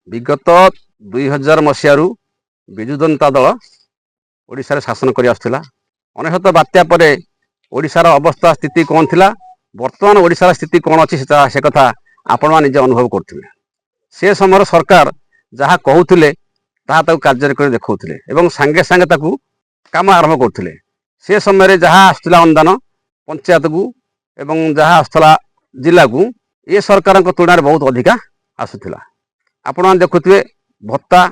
विगत 2000 मसीह विजु जनता दल ओडिशा शासन कर आसुला। अनेशत बात्या पर ओडिशार अवस्था स्थिति कौन थिला, वर्तमान ओडिशार स्थिति कौन अच्छी से कथा आपण निजे अनुभव करथिबे। से समय सरकार जहाँ कहूथिले ताहा कार्य कर देखौथिले एवं सांगे सांगे ताकू काम आरंभ करथिले। से समय जहाँ आसुला अनुदान पंचायत को एवं जहाँ आसुला जिला को ये सरकार तुलन बहुत अधिका आसुला। आपण मैंने देखुए भत्ता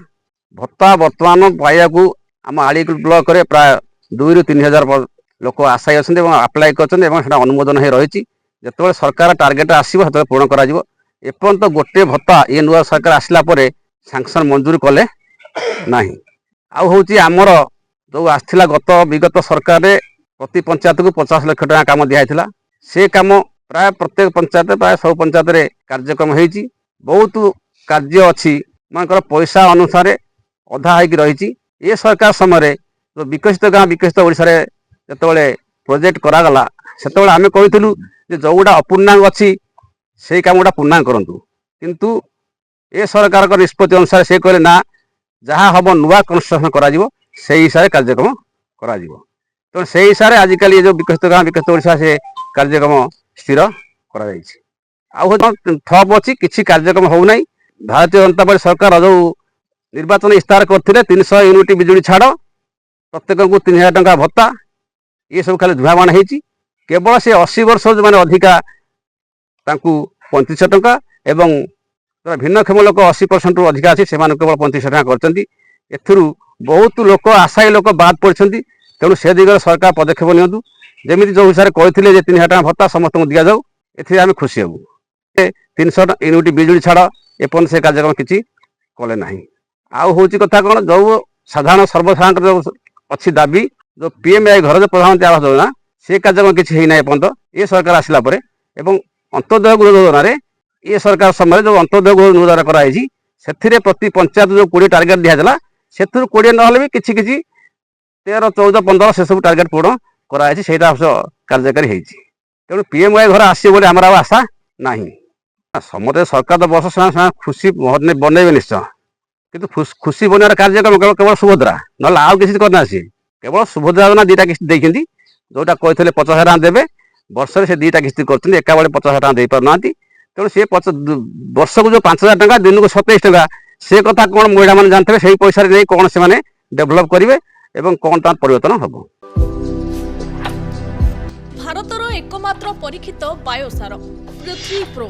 भत्ता बर्तमान पाइबा को आम आड़ी ब्लॉक रे प्राय 2 ରୁ 3 हजार लोक आशायी अच्छा आप्लाय कर अनुमोदन हो रही। जो सरकार टार्गेट आसो से पूर्ण करपर्यंत गोटे भत्ता ये नुआ सरकार आसला सांसन मंजूर कले ना। आमर जो आसला गत विगत सरकार प्रति पंचायत को 50 लाख टका काम दिखाई से काम प्राय प्रत्येक पंचायत प्राय सब पंचायत रे कार्यक्रम होती। बहुत कार्य अच्छी मानकर पैसा अनुसार अधा हो रही। ये सरकार समय जो विकसित गाँ विकसित ओडिशा रे जतबले प्रोजेक्ट करागला से आम कहूँ जो गुड़ा अपूर्णांग अच्छी से काम गुड़ा पूर्णांग करूँ, किंतु ए सरकार निष्पत्ति अनुसार से कहले ना जहाँ हम नुआ कंस्ट्रक्शन करा हिसाब से कार्यक्रम करा तो से हिसाब से आजिकल जो विकसित गाँ विकसित ओडिशा से कार्यक्रम स्थिर कर ठप अच्छी किसी कार्यक्रम होना। भारतीय जनता पार्टी सरकार जो निर्वाचन इस्तार करते 300 यूनिट बिजुली छाड़ प्रत्येक को 3000 टंका भत्ता ये सब खाली धुआमान होती। केवल से 80 वर्ष जो मैंने अधिका 3500 टंका एवं भिन्नक्षम लोक 80% अधिका अच्छी से केवल 3500 टंका कर बहुत लोक आशायी लोक बाद पड़ते। तेणु से दिगरे सरकार पदक्षेप नियंतु जमी जो हिसाब से कहते 3000 टंका भत्ता समस्त दि जाऊ ए आम खुशी हूँ। 300 यूनिट बिजुली छाड़ एपर्यंत से कार्यक्रम किसी कले ना। आउ हूँ कथा कौन जो साधारण सर्वसाधारण जो अच्छी दाबी जो पीएमआई घर जो प्रधानमंत्री आवास योजना से कार्यक्रम किसी होना एपर्यंत ये सरकार आसला अंत्योदय गृह योजना ये सरकार समय जो अंत्योदय गृह योजना कराई से प्रति पंचायत जो 20 टार्गेट दिखाला से 20 ना भी किसी 13, 14, 15 से सब टार्गेट पूर्ण कराई से कार्यकारी होती। तेणु पीएमआई घर आसो आमर आशा ना। समस्त सरकार तो बस से खुशी बनइबे निश्चय, किंतु खुशी बनवार कार्यक्रम केवल सुभद्रा ना आउ किसी करना सी केवल सुभद्रा योजना 2टा किस्ती देखते जोटा कहते 50,000 टका देवे वर्ष से 2टा किस्ती कर एका बेले 50,000 टका दे पारना। तेणु सी वर्ष को जो 5,000 टका दिन को 27 टका से कथा कौन महिला मैंने जानते से पैसा नहीं कौन से डेभलप करेंगे और कौन तार परिवर्तन हम। भारतर एकमात्र परीक्षित बायोसार पृथ्वी प्रो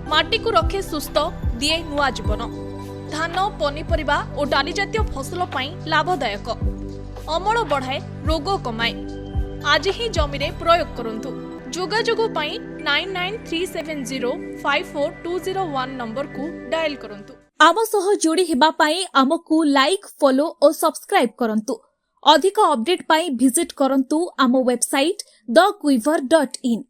माटी को रखे सुस्थ दिए नुआ जीवन। धान पनीपरिबा और डाली जातीय फसल लाभदायक, अमल बढ़ाए रोग कमाए। आज ही जमी रे प्रयोग करंतु। जोगाजोग 9937054201 नंबर को डायल करंतु। आम सह जोड़ी हेबा पाई आमको लाइक फॉलो और सब्सक्राइब करंतु। अधिक अपडेट पाई विजिट करंतु आम वेबसाइट thequiver.in।